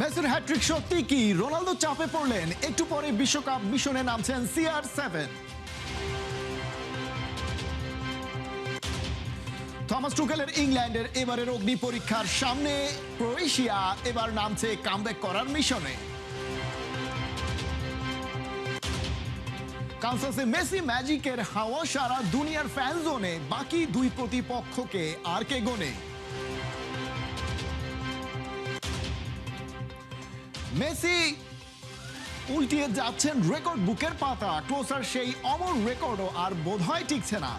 মেসির হ্যাট্রিক সত্যি কি? রোনালদো চাপে পড়লেন, একটু পরে বিশ্বকাপ মিশনে নামছেন CR7। থমাস টুকেলের ইংল্যান্ডের এবারের অগ্নি পরীক্ষার সামনে ক্রোয়েশিয়া এবার নামছে কামব্যাক করার মিশনে। কানসাসে মেসি ম্যাজিকের হাওয়া সারা দুনিয়ার ফ্যান জোনে, বাকি দুই প্রতিপক্ষকে আর কে গোনে? মেসি উল্টিয়ে যাচ্ছেন রেকর্ড বুকের পাতা, ক্লোজার সেই অমর রেকর্ডও আর বোধহয় টিকছে না।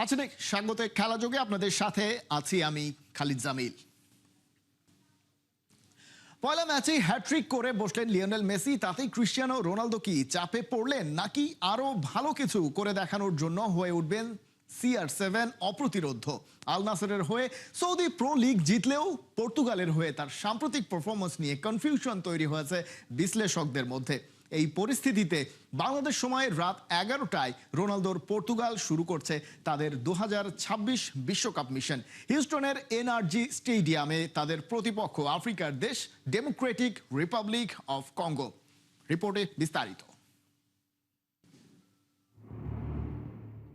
আছেন স্বাগত খেলা যোগে, আপনাদের সাথে আছি আমি খালিদ জামিল। পয়লা ম্যাচে হ্যাট্রিক করে বসলেন লিওনেল মেসি, তাতেই ক্রিস্টিয়ানো রোনালদো কি চাপে পড়লেন, নাকি আরো ভালো কিছু করে দেখানোর জন্য হয়ে উঠবেন CR7 অপ্রতিরোধ্য? আল নাসেরের হয়ে সৌদি প্রো লিগ জিতলেও পর্তুগালের হয়ে তার সাম্প্রতিক পারফরমেন্স নিয়ে কনফিউশন তৈরি হয়েছে বিশ্লেষকদের মধ্যে। এই পরিস্থিতিতে বাংলাদেশ সময় রাত 11টায় রোনালদোর পর্তুগাল শুরু করছে তাদের 2026 বিশ্বকাপ মিশন। হিউস্টনের NRG স্টেডিয়ামে তাদের প্রতিপক্ষ আফ্রিকার দেশ ডেমোক্রেটিক রিপাবলিক অফ কঙ্গো। রিপোর্টে বিস্তারিত।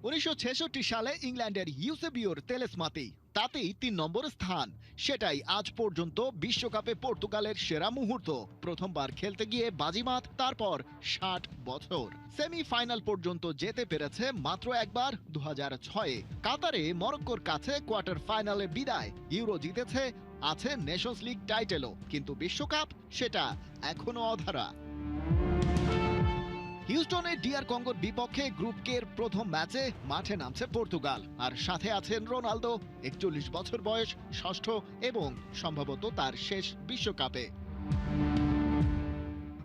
1966 সালে ইংল্যান্ডের ইউসেবিওর তেলেসমাতি, তাতেই 3 নম্বর স্থান। সেটাই আজ পর্যন্ত বিশ্বকাপে পর্তুগালের সেরা মুহূর্ত। প্রথমবার খেলতে গিয়ে বাজিমাত, তারপর 60 বছর। সেমিফাইনাল পর্যন্ত যেতে পেরেছে মাত্র একবার 2006-এ। কাতারে মরক্কোর কাছে কোয়ার্টার ফাইনালে বিদায়। ইউরো জিতেছে, আছে নেশনস লিগ টাইটেলও, কিন্তু বিশ্বকাপ সেটা এখনো অধারা। হিউস্টনে ডিআর কঙ্গোর বিপক্ষে গ্রুপ কে এর প্রথম ম্যাচে মাঠে নামছে পর্তুগাল, আর সাথে আছেন রোনালদো। 41 বছর বয়স, ষষ্ঠ এবং সম্ভবত তার শেষ বিশ্বকাপে।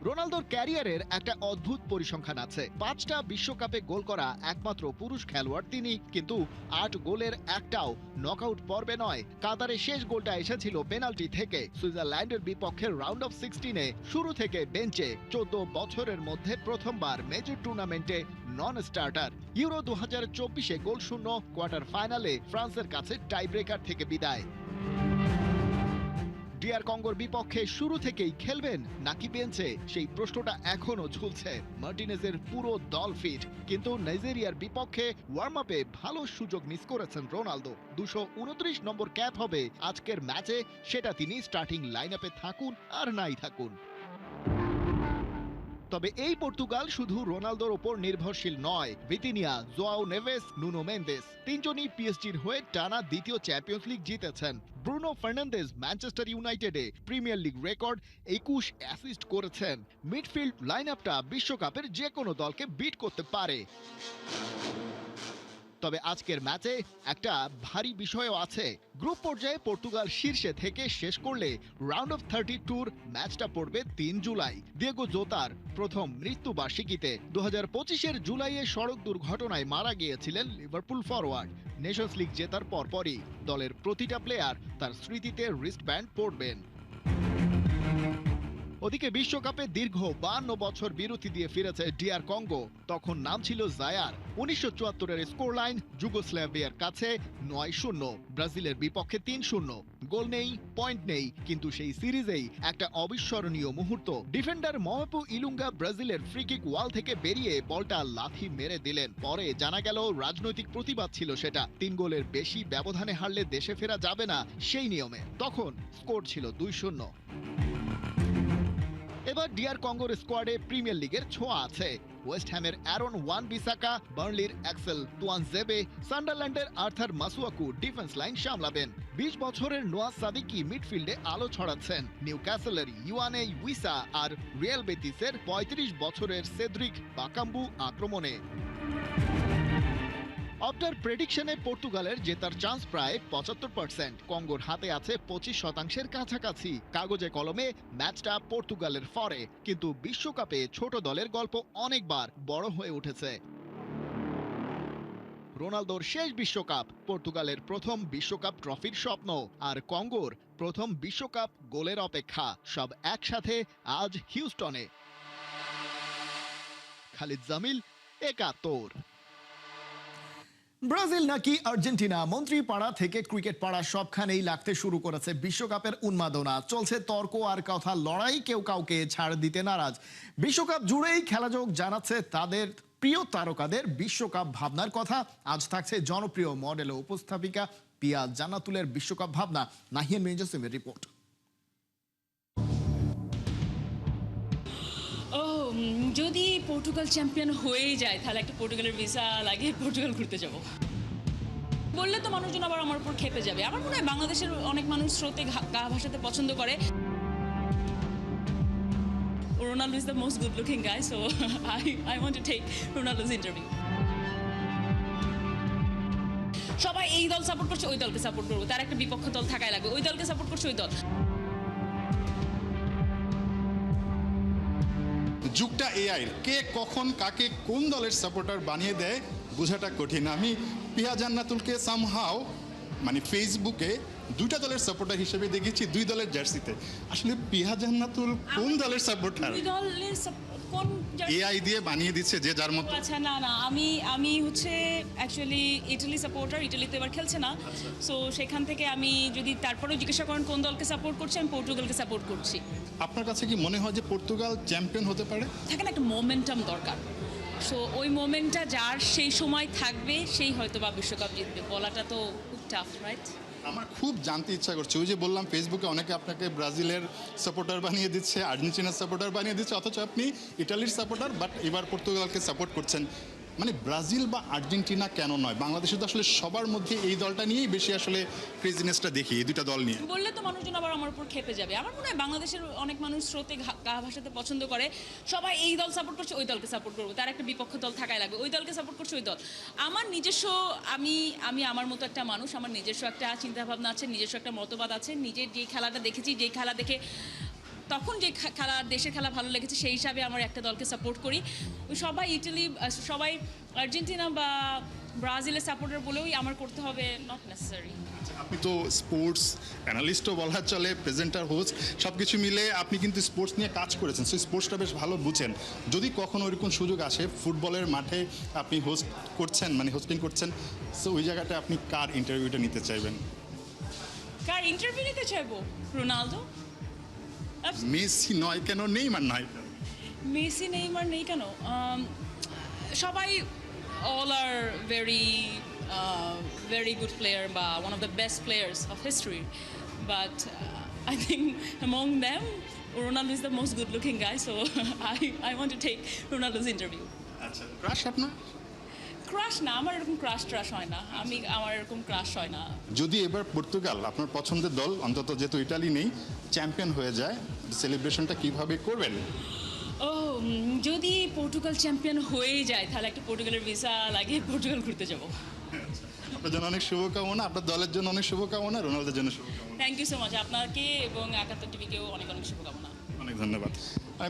রোনালদোর ক্যারিয়ারের একটা অদ্ভুত পরিসংখ্যান আছে। 5টা বিশ্বকাপে গোল করা একমাত্র পুরুষ খেলোয়াড় তিনি, কিন্তু 8 গোলের একটাও নকআউট পর্বে নয়। কাতারে শেষ গোলটা এসেছিল পেনাল্টি থেকে। সুইজারল্যান্ডের বিপক্ষে রাউন্ড অফ 16-এ শুরু থেকে বেঞ্চে, 14 বছরের মধ্যে প্রথমবার মেজর টুর্নামেন্টে নন স্টার্টার। ইউরো 2024-এ গোল শূন্য কোয়ার্টার ফাইনালে ফ্রান্সের কাছে টাই ব্রেকার থেকে বিদায়। ডিআর কঙ্গোর বিপক্ষে শুরু থেকেই খেলবেন নাকি বেঞ্চে, সেই প্রশ্নটা এখনো ঝুলছে। মার্টিনেজের পুরো দল ফিট, কিন্তু নাইজেরিয়ার বিপক্ষে ওয়ার্ম আপে ভালো সুযোগ মিস করেছেন রোনালদো। 229 নম্বর ক্যাপ হবে আজকের ম্যাচে, সেটা তিনি স্টার্টিং লাইন আপে থাকুন আর নাই থাকুন। তবে এই পর্তুগাল শুধু রোনালদোর ওপর নির্ভরশীল নয়। Vitinha, Joao Neves, Nuno Mendes, তিনজনই পিএসজির হয়ে টানা দ্বিতীয় চ্যাম্পিয়ন্স লিগ জিতেছেন। ব্রুনো ফার্নান্দেজ ম্যানচেস্টার ইউনাইটেডে প্রিমিয়ার লিগ রেকর্ড 21 অ্যাসিস্ট করেছেন। মিডফিল্ড লাইন আপটা বিশ্বকাপের যে কোনো দলকে বিট করতে পারে। তবে আজকের ম্যাচে একটা ভারী বিষয়ও আছে। গ্রুপ পর্যায়ে পর্তুগাল শীর্ষে থেকে শেষ করলে রাউন্ড অফ 32-র ম্যাচটা পড়বে 3 জুলাই, দিয়েগো জোতার প্রথম মৃত্যুবার্ষিকীতে। 2025-এর জুলাইয়ে সড়ক দুর্ঘটনায় মারা গিয়েছিলেন লিভারপুল ফরওয়ার্ড। নেশনস লিগ জেতার পরপরই দলের প্রতিটা প্লেয়ার তার স্মৃতিতে রিস্টব্যান্ড পরবেন। ওদিকে বিশ্বকাপে দীর্ঘ 52 বছর বিরতি দিয়ে ফিরেছে ডিআর কঙ্গো। তখন নাম ছিল জায়ার। 1974-এর স্কোর লাইন যুগোস্লাভিয়ার কাছে 9-0, ব্রাজিলের বিপক্ষে 3-0। গোল নেই, পয়েন্ট নেই, কিন্তু সেই সিরিজেই একটা অবিস্মরণীয় মুহূর্ত। ডিফেন্ডার মহেপু ইলুঙ্গা ব্রাজিলের ফ্রিকিক ওয়াল থেকে বেরিয়ে বলটা লাথি মেরে দিলেন। পরে জানা গেল রাজনৈতিক প্রতিবাদ ছিল সেটা। 3 গোলের বেশি ব্যবধানে হারলে দেশে ফেরা যাবে না সেই নিয়মে। তখন স্কোর ছিল 2-0। এবার ডিআর কঙ্গোর স্কোয়াডে প্রিমিয়ার লিগের ছোঁয়া আছে। ওয়েস্ট হ্যামের অ্যারন ওয়ান বিসাকা, বার্নলির অ্যাক্সেল তুয়ানজেবে, সান্ডারল্যান্ডের আর্থার মাসুয়াকু ডিফেন্স লাইন সামলাবেন। 20 বছরের নোয়া সাদিকি মিডফিল্ডে আলো ছড়াচ্ছেন। নিউক্যাসলের ইওয়ানে উইসা আর রিয়াল বেতিসের 35 বছরের সেদ্রিক বাকাম্বু আক্রমণে। অপটার প্রেডিকশনে পর্তুগালের জেতার চান্স প্রায় 75%। কঙ্গোর হাতে আছে 25% কাছাকাছি। কাগজে কলমে ম্যাচটা পর্তুগালের ফরে, কিন্তু বিশ্বকাপে ছোট দলের গল্প অনেকবার বড় হয়ে উঠেছে। রোনালদোর শেষ বিশ্বকাপ, পর্তুগালের প্রথম বিশ্বকাপ ট্রফির স্বপ্ন, আর কঙ্গোর প্রথম বিশ্বকাপ গোলের অপেক্ষা, সব একসাথে আজ হিউস্টনে। খালিদ জামিল, একাত্তর। ব্রাজিল নাকি আর্জেন্টিনা, মন্ত্রী পাড়া থেকে ক্রিকেট পাড়া সবখানেই লাগতে শুরু করেছে বিশ্বকাপের উন্মাদনা। চলছে তর্ক আর কথা লড়াই, কেউ কাউকে ছাড় দিতে নারাজ। বিশ্বকাপ জুড়েই খেলাযোগ জানাচ্ছে তাদের প্রিয় তারকাদের বিশ্বকাপ ভাবনার কথা। আজ থাকছে জনপ্রিয় মডেল ও উপস্থাপিকা পিয়া জান্নাতুলের বিশ্বকাপ ভাবনা। নাহিয়ান মির্জাসিমের রিপোর্ট। যদি পর্তুগাল চ্যাম্পিয়ন হয়ে যায় তাহলে একটা পর্তুগালের ভিসা লাগে, পর্তুগাল ঘুরতে যাব। বললে তো মানুষজন আবার আমার উপর খেপে যাবে। আমার মনে হয় বাংলাদেশের অনেক মানুষ স্রোতে গা ভাসাতে পছন্দ করে। Ronaldo is the most good looking guy, so I want to take Ronaldo's interview. সবাই এই দল সাপোর্ট করছে, ওই দলকে সাপোর্ট করবো, তার একটা বিপক্ষ দল থাকাই লাগবে। ওই দলকে সাপোর্ট করছে, ওই দল। যুগটা এআই, কে কখন কাকে কোন দলের সাপোর্টার বানিয়ে দেয় বোঝাটা কঠিন। আমি পিয়া জান্নাতুলকে সামহাও মানে ফেসবুকে দুইটা দলের সাপোর্টার হিসেবে দেখেছি, দুই দলের জার্সিতে। আসলে পিয়া জান্নাতুল কোন দলের সাপোর্টার? দুই দলের কোন এআই দিয়ে বানিয়ে দিচ্ছে যে যার মতো। আচ্ছা, না আমি হচ্ছে অ্যাকচুয়ালি ইটালি সাপোর্টার। ইটালিতে এবার খেলছে না, সো সেখান থেকে আমি যদি তারপরেও জিজ্ঞাসা করেন কোন দলকে সাপোর্ট করছি, আমি পর্তুগালকে সাপোর্ট করছি। আপনার কাছে কি মনে হয় যে পর্তুগাল চ্যাম্পিয়ন হতে পারে? থাকে না, একটা মোমেন্টাম দরকার। সো ওই মোমেন্টটা যার সেই সময় থাকবে সেই হয়তো বা বিশ্বকাপ জিতবে। বলাটা তো খুব টাফ, রাইট? আমার খুব জানতে ইচ্ছা করছে, ওই যে বললাম ফেসবুকে অনেকে আপনাকে ব্রাজিলের সাপোর্টার বানিয়ে দিচ্ছে, আর্জেন্টিনার সাপোর্টার বানিয়ে দিচ্ছে, অথচ আপনি ইটালির সাপোর্টার, বাট এবার পর্তুগালকে সাপোর্ট করছেন। মানে ব্রাজিল বা আর্জেন্টিনা কেন নয়? বাংলাদেশে তো আসলে সবার মধ্যে এই দলটা নিয়েই বেশি আসলে ক্রেজিনেসটা দেখি, এই দুটা দল নিয়ে। বললে তো মানুষজন আবার আমার উপর খেপে যাবে। আমার মনে হয় বাংলাদেশের অনেক মানুষ স্রোতে গা ভাসাতে পছন্দ করে। সবাই এই দল সাপোর্ট করছে, ওই দলকে সাপোর্ট করবো, তার একটা বিপক্ষ দল থাকাই লাগবে। ওই দলকে সাপোর্ট করছে, ওই দল। আমার নিজস্ব আমি আমার মতো একটা মানুষ, আমার নিজস্ব একটা চিন্তাভাবনা আছে, নিজস্ব একটা মতবাদ আছে। নিজের যে খেলাটা দেখেছি, যে খেলা দেখে তখন যে খেলা, দেশের খেলা ভালো লেগেছে, সেই হিসাবে আমার একটা দলকে সাপোর্ট করি। সবাই ইটালি, সবাই আর্জেন্টিনা বা ব্রাজিলের সাপোর্টার বলেও আমার করতে হবে, নট নেসেসারি। আপনি তো স্পোর্টস অ্যানালিস্টও বলা চলে, প্রেজেন্টার, হোস্ট, সব কিছু মিলে আপনি কিন্তু স্পোর্টস নিয়ে কাজ করেছেন, সেই স্পোর্টসটা বেশ ভালো বুঝেন। যদি কখনো ওইরকম সুযোগ আসে ফুটবলের মাঠে আপনি হোস্ট করছেন, মানে হোস্টিং করছেন, সো ওই জায়গাটা আপনি কার ইন্টারভিউটা নিতে চাইবেন? কার ইন্টারভিউ নিতে চাইবো? রোনালদো। মেসি নয় কেন, নেইমার নয়? মেসি, নেইমার নেই কেন? সবাই all are very good player বা one of the best players of history, but I think among them Ronaldo is the most good looking guy, so I want to take Ronaldo's interview. আচ্ছা, crush আপনার? Crush না, আমার এরকম crush হয় না। আমার এরকম ক্রাশ হয় না। যদি এবার পর্তুগাল, আপনার পছন্দের দল, অন্তত যেহেতু ইটালি নেই, চ্যাম্পিয়ন হয়ে যায়, সেলিব্রেশনটা কিভাবে করবেন? যদি পর্তুগাল চ্যাম্পিয়ন হয়ে যায় তাহলে একটা পর্তুগালের ভিসা লাগে, পর্তুগাল ঘুরতে যাব। আপনার জন্য অনেক শুভকামনা, আপনার দলের জন্য অনেক শুভকামনা, রোনালদোর জন্য শুভকামনা। Thank you so much. আপনাকে এবং একাত্তর টিভিকেও অনেক অনেক শুভকামনা। অনেক ধন্যবাদ।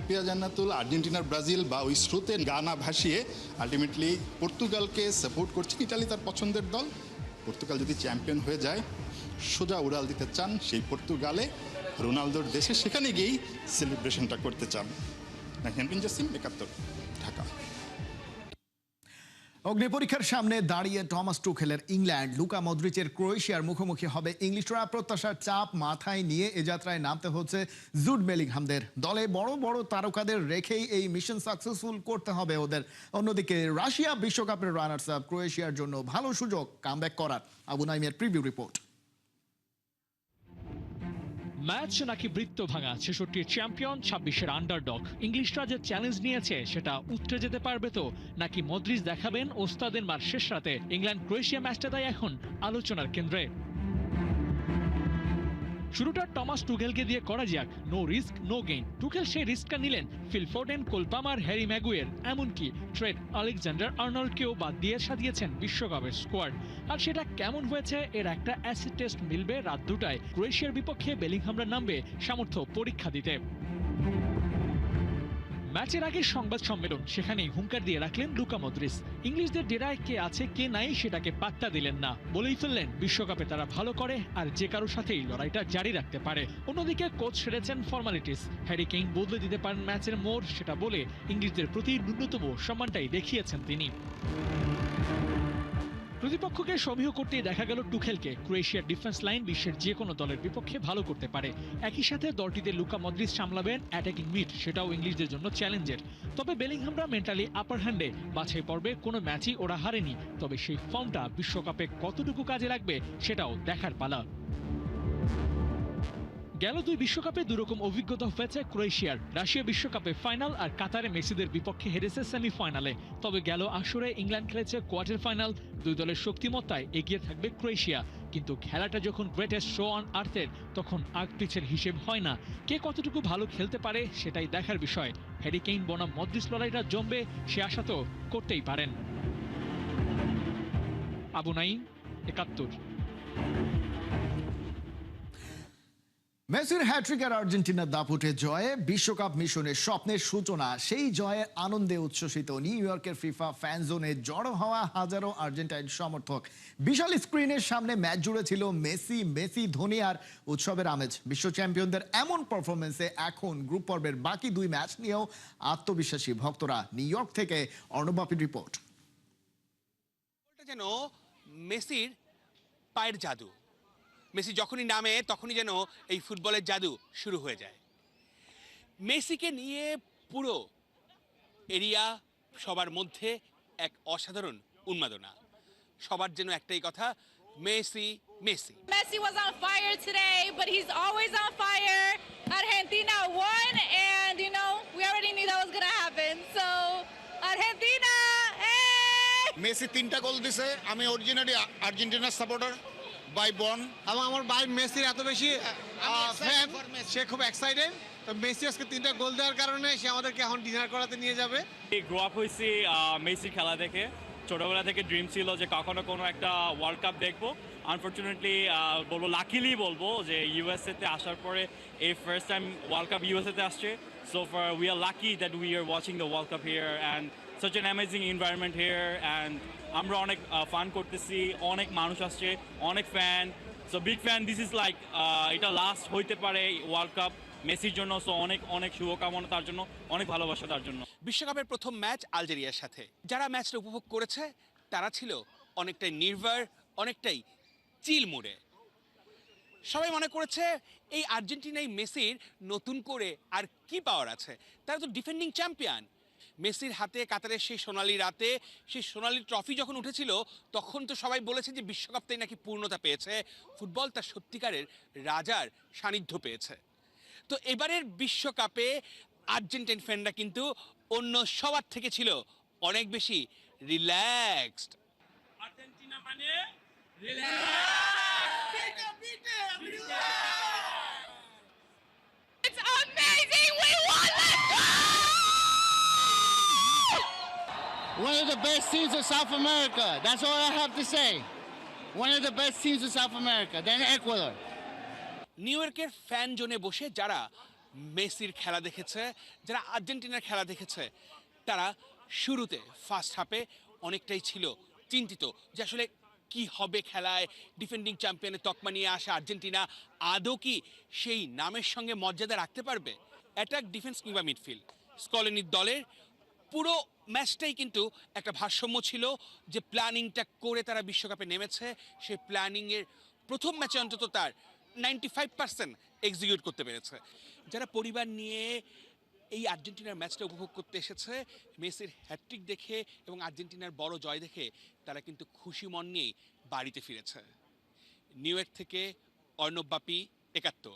পিয়া জান্নাতুল আর্জেন্টিনার, ব্রাজিল বা ওই স্রোতের গানা ভাসিয়ে আলটিমেটলি পর্তুগালকে সাপোর্ট করছে। ইটালি তার পছন্দের দল। পর্তুগাল যদি চ্যাম্পিয়ন হয়ে যায়, সোজা উড়াল দিতে চান সেই পর্তুগালে, রোনালদোর দেশে, সেখানে গিয়েই সেলিব্রেশনটা করতে চান। হেনরিন জাসিম, একাত্তর, ঢাকা। অগ্নিপরীক্ষার সামনে দাঁড়িয়ে টমাস টুখেলের ইংল্যান্ড, লুকা মদ্রিচের ক্রোয়েশিয়ার মুখোমুখি হবে ইংলিশরা। প্রত্যাশার চাপ মাথায় নিয়ে এ যাত্রায় নামতে হচ্ছে জুড বেলিংহামদের। দলে বড় বড় তারকাদের রেখেই এই মিশন সাকসেসফুল করতে হবে ওদের। অন্যদিকে রাশিয়া বিশ্বকাপের রানার্স আপ, ক্রোয়েশিয়ার জন্য ভালো সুযোগ কামব্যাক করার। আবু নাইমের প্রিভিউ রিপোর্ট। ম্যাচ নাকি বৃত্ত ভাঙা, ৬৬-র চ্যাম্পিয়ন, ২৬-এর আন্ডারডগ। ইংলিশরা যে চ্যালেঞ্জ নিয়েছে সেটা উতরে যেতে পারবে তো, নাকি মদ্রিচ দেখাবেন ওস্তাদের মার শেষ রাতে? ইংল্যান্ড ক্রোয়েশিয়া ম্যাচটা তাই এখন আলোচনার কেন্দ্রে। শুরুটা টমাস টুখেলকে দিয়ে করা যাক। No risk no gain. টুখেল সেই রিস্কটা নিলেন। Phil Foden, Cole Palmer, Harry Maguire, এমনকি ট্রেন্ট আলেকজান্ডার আর্নল্ডকেও বাদ দিয়ে সাজিয়েছেন বিশ্বকাপের স্কোয়াড। আর সেটা কেমন হয়েছে এর একটা অ্যাসিড টেস্ট মিলবে রাত ২টায়। ক্রোয়েশিয়ার বিপক্ষে বেলিংহামরা নামবে সামর্থ্য পরীক্ষা দিতে। ম্যাচের আগে সংবাদ সম্মেলন, সেখানেই হুঙ্কার দিয়ে রাখলেন লুকা মদ্রিচ। ইংলিশদের ডেরায় কে আছে কে নাই সেটাকে পাত্তা দিলেন না, বলেই ফেললেন বিশ্বকাপে তারা ভালো করে আর যে কারোর সাথেই লড়াইটা জারি রাখতে পারে। অন্যদিকে কোচ সেরেছেন ফর্মালিটিস, হ্যারি কেইন বদলে দিতে পারেন ম্যাচের মোড়, সেটা বলে ইংলিশদের প্রতি ন্যূনতম সম্মানটাই দেখিয়েছেন তিনি। প্রতিপক্ষকে সমীহ করতে দেখা গেল টুখেলকে। ক্রোয়েশিয়ার ডিফেন্স লাইন বিশ্বের যে কোনো দলের বিপক্ষে ভালো করতে পারে। একই সাথে দলটিতে লুকা মদ্রিচ সামলাবেন অ্যাটাকিং মিড, সেটাও ইংলিশদের জন্য চ্যালেঞ্জের। তবে বেলিংহামরা মেন্টালি আপার হ্যান্ডে, বাছাই পর্বে কোনো ম্যাচই ওরা হারেনি। তবে সেই ফর্মটা বিশ্বকাপে কতটুকু কাজে লাগবে সেটাও দেখার পালা। গেল দুই বিশ্বকাপে দুরকম অভিজ্ঞতা হয়েছে ক্রোয়েশিয়ার। রাশিয়া বিশ্বকাপে ফাইনাল আর কাতারে মেসিদের বিপক্ষে হেরেছে সেমিফাইনালে। তবে গেল আসরে ইংল্যান্ড খেলেছে কোয়ার্টার ফাইনাল। দুই দলের শক্তিমত্তায় এগিয়ে থাকবে ক্রোয়েশিয়া, কিন্তু খেলাটা যখন গ্রেটেস্ট শো অন আর্থের, তখন আগ পিছের হিসেব হয় না। কে কতটুকু ভালো খেলতে পারে সেটাই দেখার বিষয়। হ্যারি কেইন বনাম মদ্রিচ লড়াইটা জমবে সে আশা তো করতেই পারেন। আবু নাঈম, ৭১। মেসির হ্যাট্রিক আর আর্জেন্টিনার দাপুটে জয়ে বিশ্বকাপ মিশনের স্বপ্নের সূচনা। সেই জয়ের আনন্দে উচ্ছ্বসিত নিউ ইয়র্কের ফিফা ফ্যান জোনে জড়ো হওয়া হাজারো আর্জেন্টাইন সমর্থক। বিশাল স্ক্রিনের সামনে ম্যাচ জুড়ে ছিল মেসি ধোনি আর উৎসবের আমেজ। বিশ্ব চ্যাম্পিয়নদের এমন পারফরমেন্সে এখন গ্রুপ পর্বের বাকি দুই ম্যাচ নিয়েও আত্মবিশ্বাসী ভক্তরা। নিউ ইয়র্ক থেকে অর্ণব বাপির রিপোর্ট। যেন মেসির পায়ের জাদু। মেসি যখনই নামে তখনই যেন এই ফুটবলের জাদু শুরু হয়ে যায়। মেসিকে নিয়ে পুরো এরিয়া, সবার মধ্যে এক অসাধারণ উন্মাদনা। সবার যেন একটাই কথা, Messi Messi. Messi was on fire today, but he's always on fire. Argentina won, and we already knew that was gonna happen. So Argentina, hey! Messi 3টা গোল দিছে। আমি অরিজিনালি আর্জেন্টিনার সাপোর্টার বাই বর্ন, এবং আমার ভাই মেসির এত বেশি ফ্যান, সে খুব এক্সাইটেড। তো মেসি আজকে 3টা গোল দেওয়ার কারণে সে আমাদেরকে এখন ডিনার করাতে নিয়ে যাবে। গ্রো আপ হয়েছি মেসির খেলা দেখে। ছোটবেলা থেকে ড্রিম ছিল যে কখনো কোনো একটা ওয়ার্ল্ড কাপ দেখবো। আনফর্চুনেটলি বলবো, লাকিলি বলবো যে ইউএসএতে আসার পরে এই ফার্স্ট টাইম ওয়ার্ল্ড কাপ ইউএসএতে আসছে। So for we are lucky that we are watching the world cup here and such an amazing environment here, and আমরা অনেক ফান করতেছি, অনেক মানুষ আসছে, অনেক fan. So big fan, this is like এটা last হইতে পারে ওয়ার্ল্ড কাপ মেসির জন্য। সো অনেক অনেক শুভকামনা তার জন্য, অনেক ভালোবাসা তার জন্য। বিশ্বকাপের প্রথম ম্যাচ আলজেরিয়ার সাথে যারা ম্যাচটা উপভোগ করেছে তারা ছিল অনেকটাই নির্ভর, অনেকটাই চিল মুডে। সবাই মনে করেছে এই আর্জেন্টিনাই মেসির নতুন করে আর কি পাওয়ার আছে, তারা তো ডিফেন্ডিং চ্যাম্পিয়ন। মেসির হাতে কাতারের সেই সোনালি রাতে সেই সোনালি ট্রফি যখন উঠেছিল তখন তো সবাই বলেছে যে বিশ্বকাপটাই নাকি পূর্ণতা পেয়েছে, ফুটবল তার সত্যিকারের রাজার সান্নিধ্য পেয়েছে। তো এবারের বিশ্বকাপে আর্জেন্টাইন ফ্যানরা কিন্তু অন্য সবার থেকে ছিল অনেক বেশি রিল্যাক্সড। আর্জেন্টিনা মানে It's amazing. We won. Let's go! One of the best teams of South America. That's all I have to say. One of the best teams of South America. Then Ecuador. New ইয়র্কের fan জোনে বসে যারা মেসির খেলা দেখেছে, যারা আর্জেন্টিনার খেলা দেখেছে, তারা শুরুতে ফার্স্ট হাফে অনেকটাই ছিল চিন্তিত যে আসলে কি হবে খেলায়। ডিফেন্ডিং চ্যাম্পিয়নের তকমা নিয়ে আসা আর্জেন্টিনা আদৌ কি সেই নামের সঙ্গে মর্যাদা রাখতে পারবে? অ্যাটাক, ডিফেন্স কিংবা মিডফিল্ড, স্কলেনির দলের পুরো ম্যাচটাই কিন্তু একটা ভারসাম্য ছিল যে প্ল্যানিংটা করে তারা বিশ্বকাপে নেমেছে। সেই প্ল্যানিংয়ের প্রথম ম্যাচে অন্তত তার 95% এক্সিকিউট করতে পেরেছে। যারা পরিবার নিয়ে এই আর্জেন্টিনার ম্যাচটা উপভোগ করতে এসেছে, মেসির হ্যাট্রিক দেখে এবং আর্জেন্টিনার বড় জয় দেখে তারা কিন্তু খুশি মন নিয়েই বাড়িতে ফিরেছে। নিউ ইয়র্ক থেকে অর্ণব বাপি, ৭১।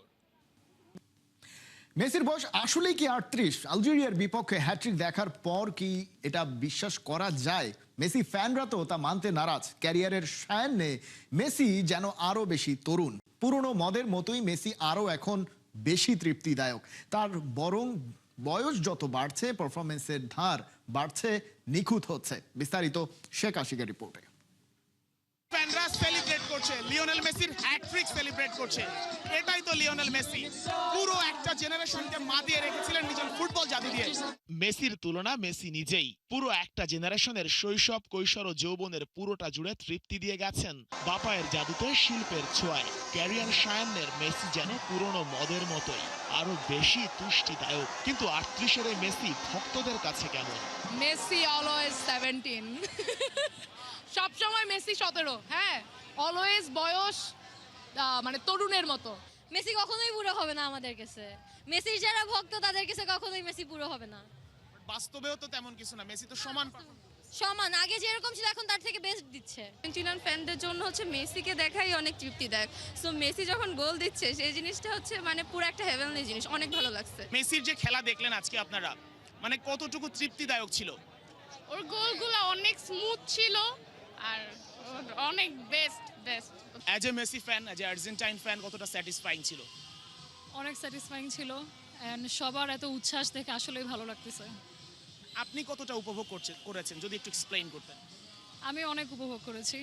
মেসির বয়স আসলেই কি ৩৮? আলজেরিয়ার বিপক্ষে হ্যাট্রিক দেখার পর কি এটা বিশ্বাস করা যায়? মেসি ফ্যানরা তো তা মানতে নারাজ। ক্যারিয়ারের সায়ান্নে মেসি যেন আরো বেশি তরুণ। পুরনো মদের মতোই মেসি আরো এখন বেশি তৃপ্তিদায়ক। তার বরং বয়স যত বাড়ছে পারফরমেন্সের ধার বাড়ছে, নিখুঁত হচ্ছে। বিস্তারিত শেখ আশিকের রিপোর্টে। ফ্যানরা সেলিব্রেট করছে, লিওনেল মেসির হ্যাট্রিক সেলিব্রেট করছে। এটাই তো লিওনেল মেসি, পুরো একটা জেনারেশনকে মাতিয়ে রেখেছিলেন নিজের ফুটবল ফুটবল জাদু দিয়ে। মেসির তুলনা মেসি নিজেই পুরো একটা জেনারেশনের শৈশব কৈশোর ও যৌবনের পুরোটা জুড়ে তৃপ্তি দিয়ে গেছেন বাপায়ের জাদুতে, শিল্পের ছোঁয়ায়। ক্যারিয়ার সায়ান্নের মেসি যেন পুরনো মদের মতোই, আরো বেশি তুষ্টিদায়ক। কিন্তু 38-এর এই মেসি ভক্তদের কাছে কেমন? মেসি অলওয়েজ 17 সব সময় মেসি 17, হ্যাঁ অলওয়েজ বয়স মানে তরুণের মতো। মেসি কখনোই পুরো হবে না আমাদের কাছে। মেসির যারা ভক্ত তাদের কাছে কখনোই মেসি পুরো হবে না। বাস্তবেও তো তেমন কিছু না, মেসি তো সমান সমান, আগে যেরকম ছিল এখন তার থেকে বেস্ট দিচ্ছে। আর্জেন্টিনান ফ্যানদের জন্য হচ্ছে মেসিকে দেখাই অনেক তৃপ্তিদায়ক। সো মেসি যখন গোল দিচ্ছে সেই জিনিসটা হচ্ছে মানে পুরো একটা হেভেনলি জিনিস, অনেক ভালো লাগছে। মেসির যে খেলা দেখলেন আজকে আপনারা, মানে কতটুকু তৃপ্তিদায়ক ছিল? ওর গোলগুলো অনেক স্মুথ ছিল আর অনেক best. As a Messi fan, as a Argentine fan, কতটা স্যাটিসফাইং ছিল? অনেক স্যাটিসফাইং ছিল এন্ড সবার এত উচ্ছ্বাস দেখে আসলেই ভালো লাগতেছে। আপনি কতটা উপভোগ করেছেন যদি একটু এক্সপ্লেইন করতেন। আমি অনেক উপভোগ করেছি।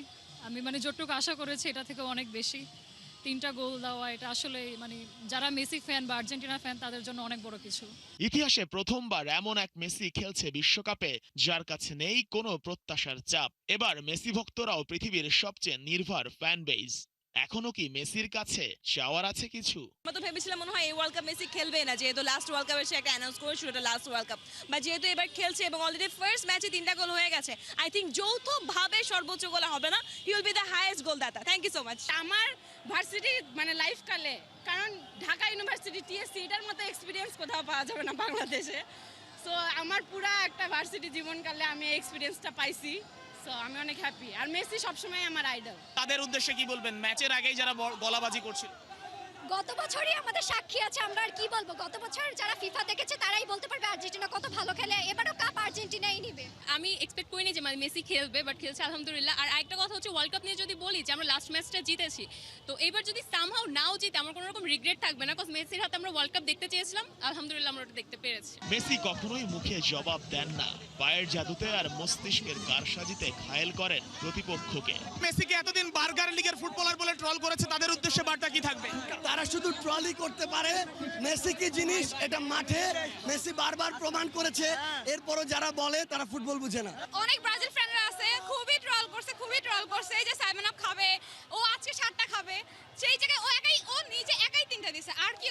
আমি মানে যতটুকু আশা করেছি এটা থেকে অনেক বেশি। 3টা গোল দেওয়া এটা আসলে মানে যারা মেসি ফ্যান বা আর্জেন্টিনা ফ্যান তাদের জন্য অনেক বড় কিছু। ইতিহাসে প্রথমবার এমন এক মেসি খেলছে বিশ্বকাপে যার কাছে নেই কোনো প্রত্যাশার চাপ। এবার মেসি ভক্তরাও পৃথিবীর সবচেয়ে নির্ভর ফ্যান বেজ। এখনো কি মেসির কাছে চাওয়ার আছে কিছু? আমরা তো ভেবেছিলাম মনে হয় এই ওয়ার্ল্ড কাপ মেসি খেলবে না, যেহেতু লাস্ট ওয়ার্ল্ড কাপে সে একটা অ্যানাউন্স করেছিল এটা লাস্ট ওয়ার্ল্ড কাপ, বা যেহেতু এবার খেলছে এবং অলরেডি ফার্স্ট ম্যাচে 3টা গোল হয়ে গেছে, আই থিঙ্ক যৌথভাবে সর্বোচ্চ গোল হবে না, he will be the highest goal দাতা। Thank you so much. আমার ভার্সিটি মানে লাইফ কালে, কারণ ঢাকা ইউনিভার্সিটি টিএসসি এটার মতো এক্সপিরিয়েন্স কোথাও পাওয়া যাবে না বাংলাদেশে। সো আমার পুরো একটা ভার্সিটি জীবনকালে আমি এই এক্সপিরিয়েন্সটা পাইছি। সো আমি অনেক হ্যাপি। আর মেসি সবসময় আমার আইডল। তাদের উদ্দেশ্যে কি বলবেন ম্যাচের আগেই যারা গলাবাজি করছিল? গত বছরই আমাদের সাক্ষী আছে, আমরা আর কি বলবো। গত বছর যারা ফিফা দেখেছে তারাই বলতে পারবে আর্জেন্টিনা কত ভালো খেলে। এবারও কাপ আর্জেন্টিনাই নিবে। আমি এক্সপেক্ট করিনি যে মেসি খেলবে, বাট খেলছে আলহামদুলিল্লাহ। আর আরেকটা কথা হচ্ছে ওয়ার্ল্ড কাপ নিয়ে যদি বলি যে আমরা লাস্ট ম্যাচটা জিতেছি, তো এবার যদি সামহাও নাও জিতে আমার কোনো রকম রিগ্রেট থাকবে না, কজ মেসির হাতে আমরা ওয়ার্ল্ড কাপ দেখতে চেয়েছিলাম, আলহামদুলিল্লাহ আমরা ওটা দেখতে পেরেছি। মেসি কখনোই মুখে জবাব দেন না, পায়ের জাদুতে আর মস্তিষ্কের কারসাজিতে ঘায়েল করেন প্রতিপক্ষকে। মেসিকে এতদিন বার্গার লিগের ফুটবলার বলে ট্রল করেছে, তাদের উদ্দেশ্যে বার্তা কি থাকবে? তারা শুধু ট্রলই করতে পারে, মেসি কি জিনিস এটা মাঠে মেসি বারবার প্রমাণ করেছে। এরপরও যারা বলে তারা ফুটবল বুঝে না। অনেক ব্রাজিল ফ্যানরা আছে খুবই ট্রল করছে এই যে সাইমন আপ খাবে, ও আজকে 7টা খাবে, সেই জায়গায় ও নিজে একাই 3টা দিছে। আর কি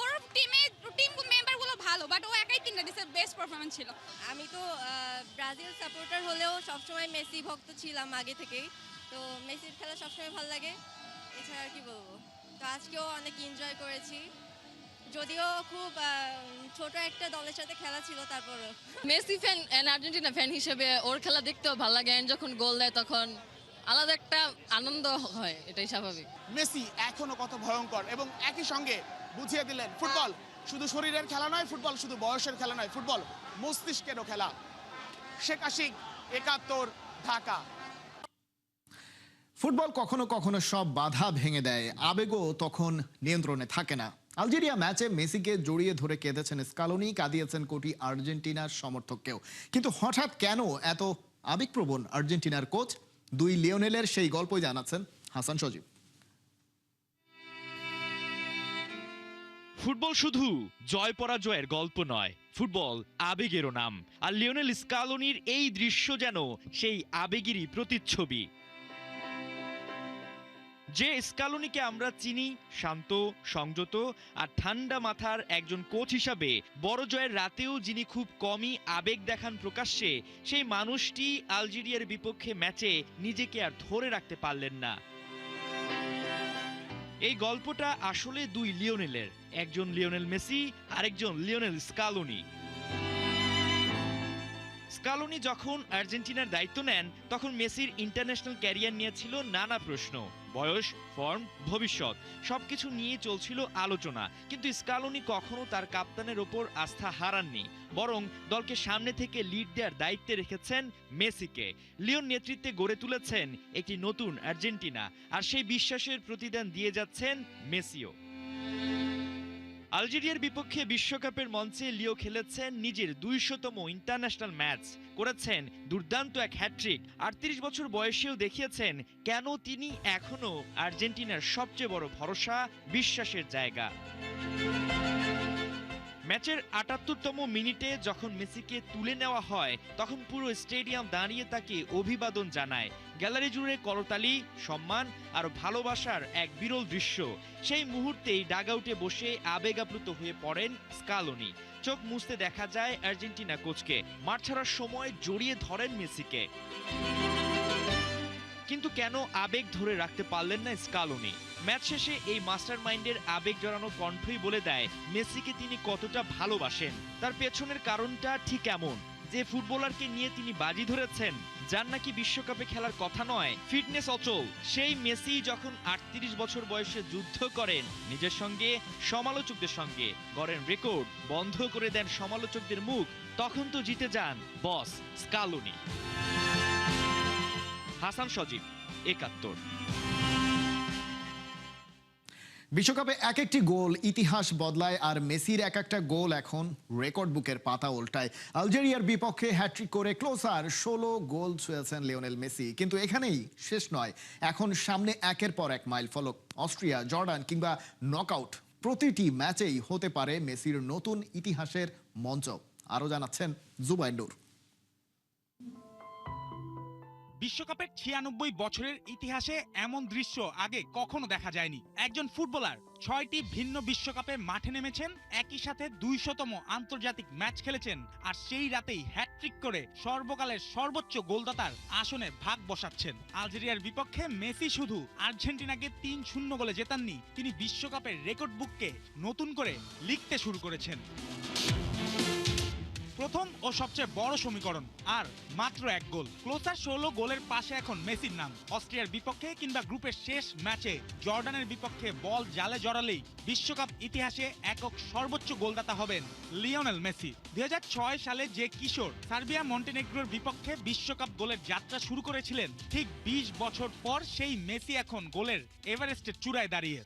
ওর টিম মেম্বারগুলো ভালো, বাট ও একাই 3টা দিছে, বেস্ট পারফরম্যান্স ছিল। আমি তো ব্রাজিল সাপোর্টার হলেও সবসময় মেসি ভক্ত ছিলাম আগে থেকেই। তো মেসির খেলা সবসময় ভালো লাগে, এছাড়া আর কি বলবো। তো আজকেও অনেক এনজয় করেছি, যদিও খুব ছোট একটা দলের সাথে খেলা ছিল, তারপরও Messi fan and Argentina fan হিসেবে ওর খেলা দেখতেও ভালো লাগে, এন্ড যখন গোল দেয় তখন আলাদা একটা আনন্দ হয়, এটাই স্বাভাবিক। মেসি এখনো কত ভয়ঙ্কর, এবং একই সঙ্গে বুঝিয়ে দিলেন ফুটবল শুধু শরীরের খেলা নয়, ফুটবল শুধু বয়সের খেলা নয়, ফুটবল মস্তিষ্কেরও খেলা। শেখ আশিক, 71, ঢাকা। ফুটবল কখনো কখনো সব বাধা ভেঙে দেয়, আবেগও তখন নিয়ন্ত্রণে থাকে না। আলজেরিয়া ম্যাচে মেসিকে জড়িয়ে ধরে কেঁদেছেন স্কালোনি, কাঁদিয়েছেন কোটি আর্জেন্টিনার সমর্থককেও। কিন্তু হঠাৎ কেন এত আবেগপ্রবণ আর্জেন্টিনার কোচ? 2 লিওনেলের সেই গল্পই জানাচ্ছেন হাসান সজীব। ফুটবল শুধু জয় পরাজয়ের গল্প নয়, ফুটবল আবেগেরও নাম। আর লিওনেল স্কালোনির এই দৃশ্য যেন সেই আবেগেরই প্রতিচ্ছবি। যে স্কালোনিকে আমরা চিনি শান্ত, সংযত আর ঠান্ডা মাথার একজন কোচ হিসাবে, বড় জয়ের রাতেও যিনি খুব কমই আবেগ দেখান প্রকাশ্যে, সেই মানুষটি আলজেরিয়ার বিপক্ষে ম্যাচে নিজেকে আর ধরে রাখতে পারলেন না। এই গল্পটা আসলে 2 লিওনেলের, একজন লিওনেল মেসি, আরেকজন লিওনেল স্কালোনি। স্কালোনি যখন আর্জেন্টিনার দায়িত্ব নেন তখন মেসির ইন্টারন্যাশনাল ক্যারিয়ার নিয়ে ছিল নানা প্রশ্ন। বয়স, ফর্ম, ভবিষ্যৎ সবকিছু নিয়ে চলছিল আলোচনা, কিন্তু স্কালোনি কখনো তার কাপ্তানের ওপর আস্থা হারাননি, বরং দলকে সামনে থেকে লিড দেওয়ার দায়িত্বে রেখেছেন মেসিকে। লিওন নেতৃত্বে গড়ে তুলেছেন একটি নতুন আর্জেন্টিনা, আর সেই বিশ্বাসের প্রতিদান দিয়ে যাচ্ছেন মেসিও। আলজেরিয়ার বিপক্ষে বিশ্বকাপের মঞ্চে লিও খেলেছেন নিজের 200তম ইন্টারন্যাশনাল ম্যাচ, করেছেন দুর্দান্ত এক হ্যাট্রিক। 38 বছর বয়সেও দেখিয়েছেন কেন তিনি এখনো আর্জেন্টিনার সবচেয়ে বড় ভরসা, বিশ্বাসের জায়গা। ম্যাচের ৭৮তম মিনিটে যখন মেসিকে তুলে নেওয়া হয় তখন পুরো স্টেডিয়াম দাঁড়িয়ে তাকে অভিবাদন জানায়। গ্যালারি জুড়ে করতালি, সম্মান আর ভালোবাসার এক বিরল দৃশ্য। সেই মুহূর্তেই ডাগআউটে বসে আবেগ আপ্লুত হয়ে পড়েন স্কালোনি। চোখ মুছতে দেখা যায় আর্জেন্টিনা কোচকে। মাঠ ছাড়ার সময় জড়িয়ে ধরেন মেসিকে। কিন্তু কেন আবেগ ধরে রাখতে পারলেন না স্কালোনি? ম্যাচ শেষে এই মাস্টারমাইন্ডের আবেগ জড়ানো কণ্ঠই বলে দেয় মেসিকে তিনি কতটা ভালোবাসেন। তার পেছনের কারণটা ঠিক এমন যে ফুটবলারকে নিয়ে তিনি বাজি ধরেছেন, যার নাকি বিশ্বকাপে খেলার কথা নয়, ফিটনেস অচল। সেই মেসি যখন ৩৮ বছর বয়সে যুদ্ধ করেন নিজের সঙ্গে, সমালোচকদের সঙ্গে, গড়েন রেকর্ড, বন্ধ করে দেন সমালোচকদের মুখ, তখন তো জিতে যান বস স্কালোনি। হাসান সজীব, ৭১। বিশ্বকাপে এক একটি গোল ইতিহাস বদলায়, আর মেসির এক একটা গোল এখন রেকর্ড বুকের পাতা উল্টায়। আলজেরিয়ার বিপক্ষে হ্যাট্রিক করে ক্লোজার ১৬ গোল ছুঁয়েছেন লিওনেল মেসি। কিন্তু এখানেই শেষ নয়, এখন সামনে একের পর এক মাইল ফলক। অস্ট্রিয়া, জর্ডান কিংবা নকআউট, প্রতিটি ম্যাচেই হতে পারে মেসির নতুন ইতিহাসের মঞ্চ। আরও জানাচ্ছেন জুবাইর নূর। বিশ্বকাপের ৯৬ বছরের ইতিহাসে এমন দৃশ্য আগে কখনো দেখা যায়নি। একজন ফুটবলার ৬টি ভিন্ন বিশ্বকাপে মাঠে নেমেছেন, একই সাথে ২০০তম আন্তর্জাতিক ম্যাচ খেলেছেন, আর সেই রাতেই হ্যাটট্রিক করে সর্বকালের সর্বোচ্চ গোলদাতার আসনে ভাগ বসাচ্ছেন। আলজেরিয়ার বিপক্ষে মেসি শুধু আর্জেন্টিনাকে ৩-০ গোলে জেতাননি, তিনি বিশ্বকাপের রেকর্ড বুককে নতুন করে লিখতে শুরু করেছেন। প্রথম ও সবচেয়ে বড় সমীকরণ, আর মাত্র এক গোল। ক্লোজার ১৬ গোলের পাশে এখন মেসির নাম। অস্ট্রিয়ার বিপক্ষে কিংবা গ্রুপের শেষ ম্যাচে জর্ডানের বিপক্ষে বল জালে জড়ালেই বিশ্বকাপ ইতিহাসে একক সর্বোচ্চ গোলদাতা হবেন লিওনেল মেসি। ২০০৬ সালে যে কিশোর সার্বিয়া মন্টেনেগ্রোর বিপক্ষে বিশ্বকাপ গোলের যাত্রা শুরু করেছিলেন, ঠিক ২০ বছর পর সেই মেসি এখন গোলের এভারেস্টের চূড়ায় দাঁড়িয়ে।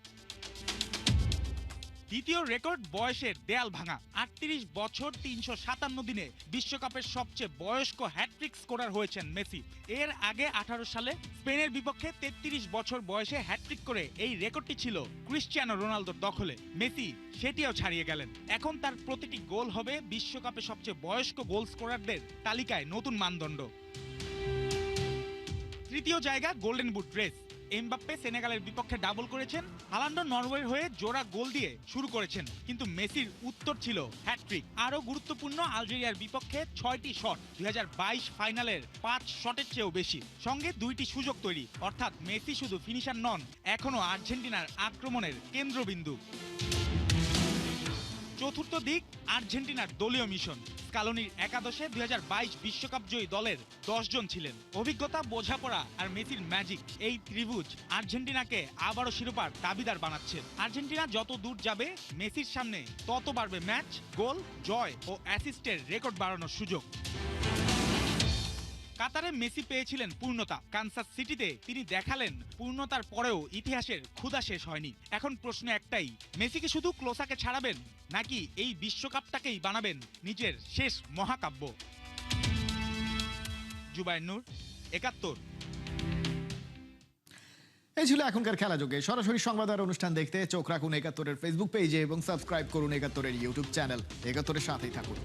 দ্বিতীয় রেকর্ড বয়সের দেয়াল ভাঙা। ৩৮ বছর ৩৫৭ দিনে বিশ্বকাপের সবচেয়ে বয়স্ক হ্যাটট্রিক স্কোরার হয়েছেন মেসি। এর আগে ১৮ সালে স্পেনের বিপক্ষে ৩৩ বছর বয়সে হ্যাটট্রিক করে এই রেকর্ডটি ছিল ক্রিশ্চিয়ানো রোনালদোর দখলে। মেসি সেটিও ছাড়িয়ে গেলেন। এখন তার প্রতিটি গোল হবে বিশ্বকাপে সবচেয়ে বয়স্ক গোল স্কোরারদের তালিকায় নতুন মানদণ্ড। তৃতীয় জায়গা গোল্ডেন বুট রেস। এমবাপ্পে সেনেগালের বিপক্ষে ডাবল করেছেন, হালান্ড নরওয়ের হয়ে জোড়া গোল দিয়ে শুরু করেছেন, কিন্তু মেসির উত্তর ছিল হ্যাটট্রিক। আরও গুরুত্বপূর্ণ, আলজেরিয়ার বিপক্ষে ৬টি শট, ২০২২ ফাইনালের ৫ শটের চেয়েও বেশি, সঙ্গে ২টি সুযোগ তৈরি। অর্থাৎ মেসি শুধু ফিনিশার নন, এখনও আর্জেন্টিনার আক্রমণের কেন্দ্রবিন্দু। চতুর্থ দিক আর্জেন্টিনার দলীয় মিশন। স্কালোনির একাদশে ২০২২ বিশ্বকাপ জয়ী দলের ১০ জন ছিলেন। অভিজ্ঞতা, বোঝাপড়া আর মেসির ম্যাজিক, এই ত্রিভুজ আর্জেন্টিনাকে আবারও শিরোপার দাবিদার বানাচ্ছে। আর্জেন্টিনা যত দূর যাবে, মেসির সামনে তত বাড়বে ম্যাচ, গোল, জয় ও অ্যাসিস্টের রেকর্ড বাড়ানোর সুযোগ। কাতারে মেসি পেয়েছিলেন পূর্ণতা, কানসাস সিটিতে তিনি দেখালেন পূর্ণতার পরেও ইতিহাসের ক্ষুধা শেষ হয়নি। এখন প্রশ্ন একটাই, মেসি কি শুধু ক্লোসাকে ছাড়াবেন, নাকি এই বিশ্বকাপটাকেই বানাবেন নিজের শেষ মহাকাব্য? জুবাইর নূর, ৭১। এই ছিল এখনকার খেলাযোগে। সরাসরি সংবাদ আর অনুষ্ঠান দেখতে চোখ রাখুন ৭১-এর ফেসবুক পেজে এবং সাবস্ক্রাইব করুন ৭১-এর ইউটিউব চ্যানেল। ৭১-এর সাথেই থাকুন।